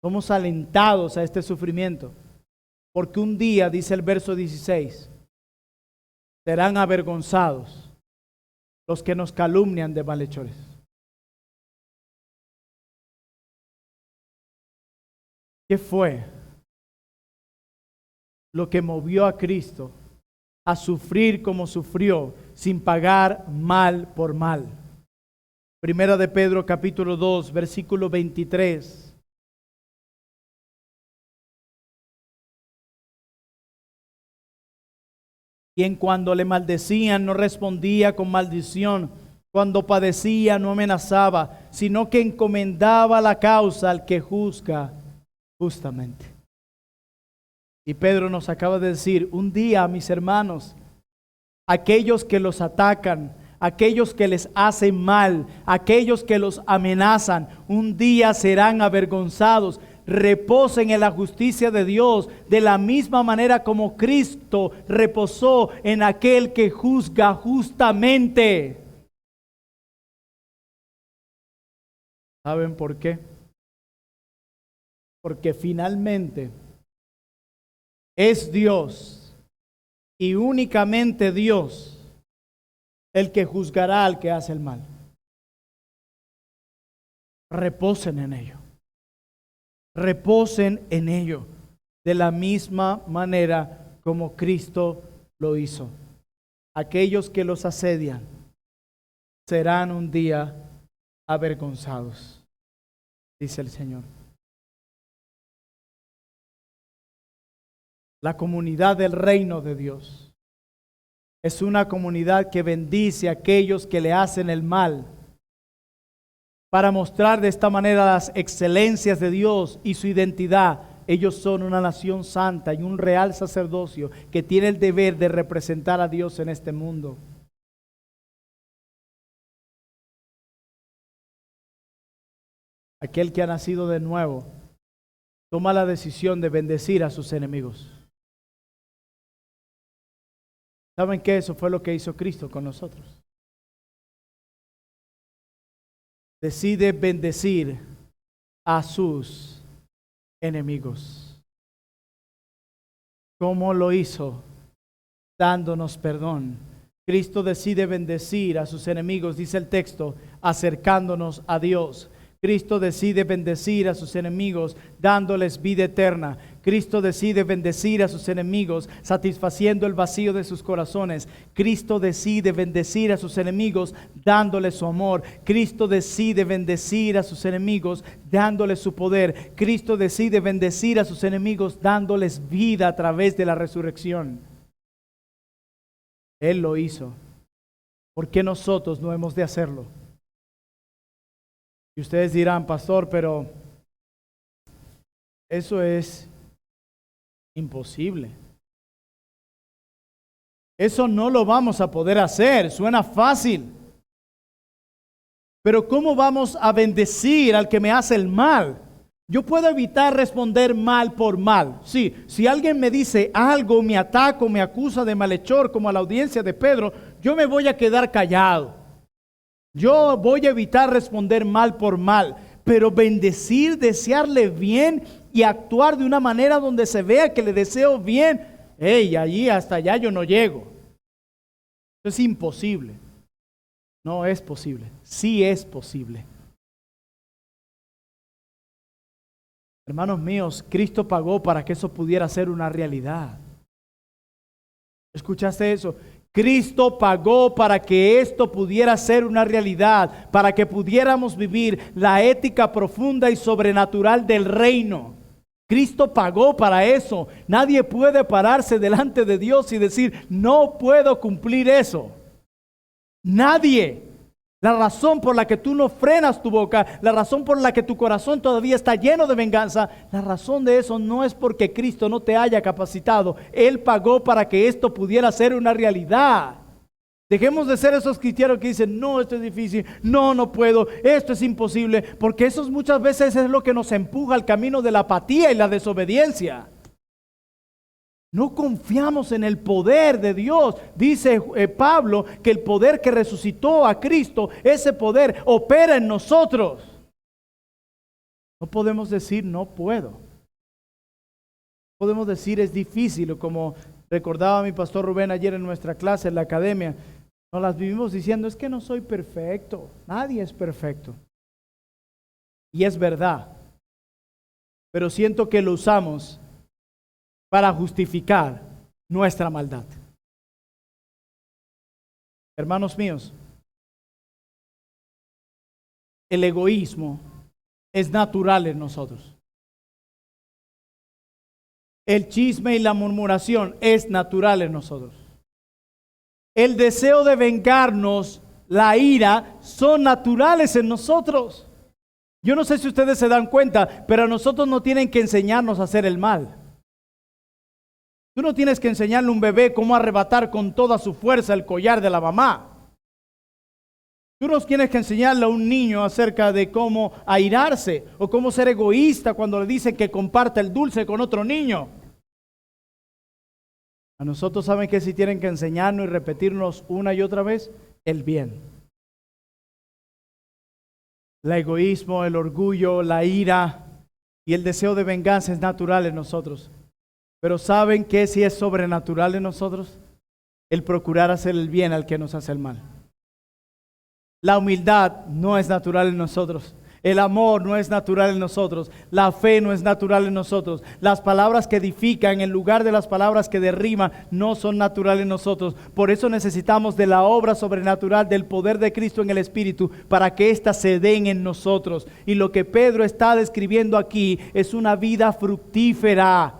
somos alentados a este sufrimiento. Porque un día, dice el verso 16, serán avergonzados los que nos calumnian de malhechores. ¿Qué fue lo que movió a Cristo a sufrir como sufrió, sin pagar mal por mal? Primera de Pedro capítulo 2, versículo 23. Quien cuando le maldecían no respondía con maldición, cuando padecía no amenazaba, sino que encomendaba la causa al que juzga justamente. Y Pedro nos acaba de decir, un día, mis hermanos, aquellos que los atacan, aquellos que les hacen mal, aquellos que los amenazan, un día serán avergonzados. Reposen en la justicia de Dios de la misma manera como Cristo reposó en aquel que juzga justamente. ¿Saben por qué? Porque finalmente es Dios y únicamente Dios el que juzgará al que hace el mal. Reposen en ello. Reposen en ello. De la misma manera como Cristo lo hizo. Aquellos que los asedian serán un día avergonzados, dice el Señor. La comunidad del reino de Dios es una comunidad que bendice a aquellos que le hacen el mal, para mostrar de esta manera las excelencias de Dios y su identidad. Ellos son una nación santa y un real sacerdocio que tiene el deber de representar a Dios en este mundo. Aquel que ha nacido de nuevo toma la decisión de bendecir a sus enemigos. ¿Saben qué? Eso fue lo que hizo Cristo con nosotros. Decide bendecir a sus enemigos. ¿Cómo lo hizo? Dándonos perdón. Cristo decide bendecir a sus enemigos, dice el texto, acercándonos a Dios. Cristo decide bendecir a sus enemigos, dándoles vida eterna. Cristo decide bendecir a sus enemigos, satisfaciendo el vacío de sus corazones. Cristo decide bendecir a sus enemigos, dándoles su amor. Cristo decide bendecir a sus enemigos, dándoles su poder. Cristo decide bendecir a sus enemigos, dándoles vida a través de la resurrección. Él lo hizo. ¿Por qué nosotros no hemos de hacerlo? Y ustedes dirán, pastor, pero eso es imposible. Eso no lo vamos a poder hacer. Suena fácil. Pero ¿cómo vamos a bendecir al que me hace el mal? Yo puedo evitar responder mal por mal. Sí, si alguien me dice algo, me ataca, me acusa de malhechor, como a la audiencia de Pedro, yo me voy a quedar callado. Yo voy a evitar responder mal por mal, pero bendecir, desearle bien y actuar de una manera donde se vea que le deseo bien. Allí hasta allá yo no llego. Eso es imposible. No es posible. Sí es posible. Hermanos míos, Cristo pagó para que eso pudiera ser una realidad. ¿Escuchaste eso? Cristo pagó para que esto pudiera ser una realidad, para que pudiéramos vivir la ética profunda y sobrenatural del reino. Cristo pagó para eso. Nadie puede pararse delante de Dios y decir, no puedo cumplir eso. Nadie. La razón por la que tú no frenas tu boca, la razón por la que tu corazón todavía está lleno de venganza, la razón de eso no es porque Cristo no te haya capacitado. Él pagó para que esto pudiera ser una realidad. Dejemos de ser esos cristianos que dicen, no, esto es difícil, no puedo, esto es imposible, porque eso muchas veces es lo que nos empuja al camino de la apatía y la desobediencia. No confiamos en el poder de Dios. Dice Pablo que el poder que resucitó a Cristo, ese poder opera en nosotros. No podemos decir no puedo. Podemos decir es difícil, o como recordaba mi pastor Rubén ayer en nuestra clase en la academia, nos las vivimos diciendo es que no soy perfecto. Nadie es perfecto. Y es verdad. Pero siento que lo usamos para justificar nuestra maldad. Hermanos míos, el egoísmo es natural en nosotros. El chisme y la murmuración es natural en nosotros. El deseo de vengarnos, la ira, son naturales en nosotros. Yo no sé si ustedes se dan cuenta, pero a nosotros no tienen que enseñarnos a hacer el mal. Tú no tienes que enseñarle a un bebé cómo arrebatar con toda su fuerza el collar de la mamá. Tú no tienes que enseñarle a un niño acerca de cómo airarse o cómo ser egoísta cuando le dicen que comparta el dulce con otro niño. A nosotros, ¿saben qué? Si tienen que enseñarnos y repetirnos una y otra vez, el bien. El egoísmo, el orgullo, la ira, Y el deseo de venganza es natural en nosotros. Pero ¿saben qué si es sobrenatural en nosotros? El procurar hacer el bien al que nos hace el mal. La humildad no es natural en nosotros. El amor no es natural en nosotros. La fe no es natural en nosotros. Las palabras que edifican en lugar de las palabras que derriban no son naturales en nosotros. Por eso necesitamos de la obra sobrenatural del poder de Cristo en el Espíritu para que éstas se den en nosotros. Y lo que Pedro está describiendo aquí es una vida fructífera,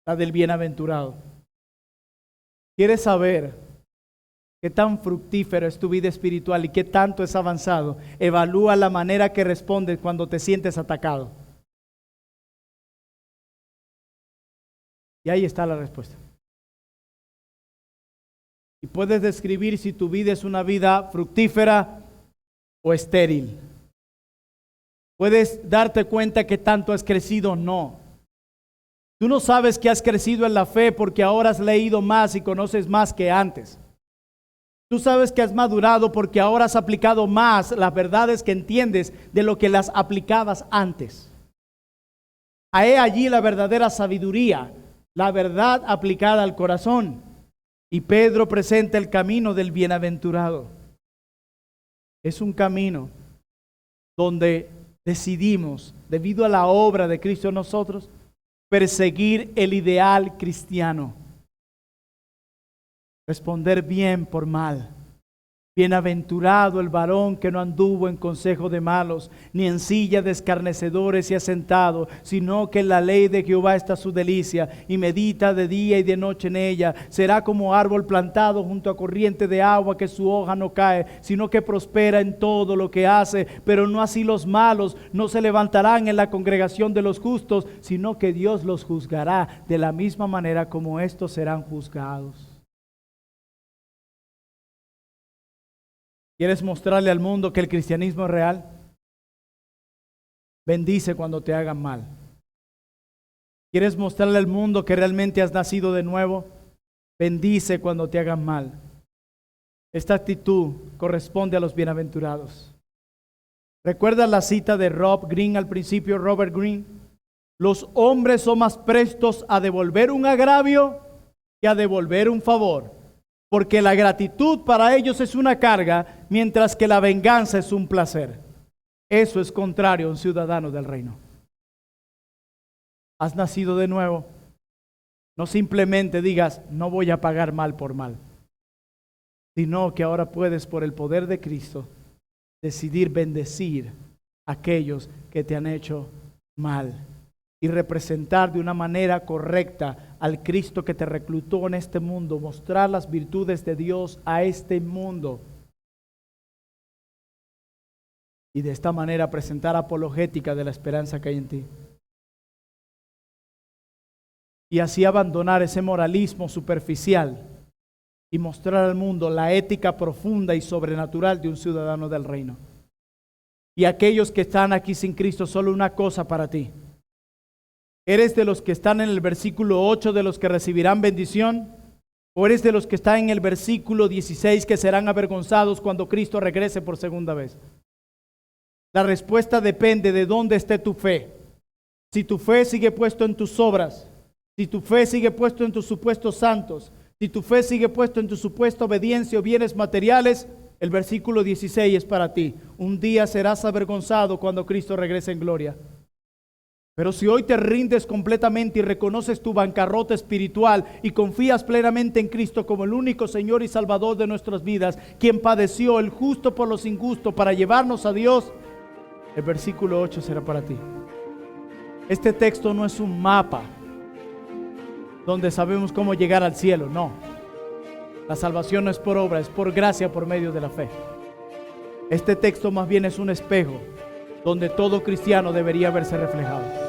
la del bienaventurado. ¿Quieres saber qué tan fructífera es tu vida espiritual y qué tanto es avanzado? Evalúa la manera que respondes cuando te sientes atacado. Y ahí está la respuesta. Y puedes describir si tu vida es una vida fructífera o estéril. Puedes darte cuenta que tanto has crecido o no. Tú no sabes que has crecido en la fe porque ahora has leído más y conoces más que antes. Tú sabes que has madurado porque ahora has aplicado más las verdades que entiendes de lo que las aplicabas antes. He allí la verdadera sabiduría, la verdad aplicada al corazón. Y Pedro presenta el camino del bienaventurado. Es un camino donde decidimos, debido a la obra de Cristo en nosotros, perseguir el ideal cristiano. Responder bien por mal. Bienaventurado el varón que no anduvo en consejo de malos, ni en silla de escarnecedores se ha sentado, sino que en la ley de Jehová está su delicia, y medita de día y de noche en ella. Será como árbol plantado junto a corriente de agua, que su hoja no cae, sino que prospera en todo lo que hace. Pero no así los malos, no se levantarán en la congregación de los justos, sino que Dios los juzgará de la misma manera como estos serán juzgados. ¿Quieres mostrarle al mundo que el cristianismo es real? Bendice cuando te hagan mal. ¿Quieres mostrarle al mundo que realmente has nacido de nuevo? Bendice cuando te hagan mal. Esta actitud corresponde a los bienaventurados. ¿Recuerdas la cita de Rob Green al principio, Robert Green? Los hombres son más prestos a devolver un agravio que a devolver un favor. Porque la gratitud para ellos es una carga, mientras que la venganza es un placer. Eso es contrario a un ciudadano del reino. Has nacido de nuevo. No simplemente digas, no voy a pagar mal por mal, sino que ahora puedes, por el poder de Cristo, decidir bendecir a aquellos que te han hecho mal y representar de una manera correcta al Cristo que te reclutó en este mundo, mostrar las virtudes de Dios a este mundo. Y de esta manera presentar apologética de la esperanza que hay en ti. Y así abandonar ese moralismo superficial y mostrar al mundo la ética profunda y sobrenatural de un ciudadano del reino. Y aquellos que están aquí sin Cristo, solo una cosa para ti. ¿Eres de los que están en el versículo 8 de los que recibirán bendición? ¿O eres de los que están en el versículo 16 que serán avergonzados cuando Cristo regrese por segunda vez? La respuesta depende de dónde esté tu fe. Si tu fe sigue puesto en tus obras, si tu fe sigue puesto en tus supuestos santos, si tu fe sigue puesto en tu supuesta obediencia o bienes materiales, el versículo 16 es para ti. Un día serás avergonzado cuando Cristo regrese en gloria. Pero si hoy te rindes completamente y reconoces tu bancarrota espiritual y confías plenamente en Cristo como el único Señor y Salvador de nuestras vidas, quien padeció el justo por los injustos para llevarnos a Dios, el versículo 8 será para ti. Este texto no es un mapa donde sabemos cómo llegar al cielo, no. La salvación no es por obra, es por gracia por medio de la fe. Este texto más bien es un espejo donde todo cristiano debería verse reflejado.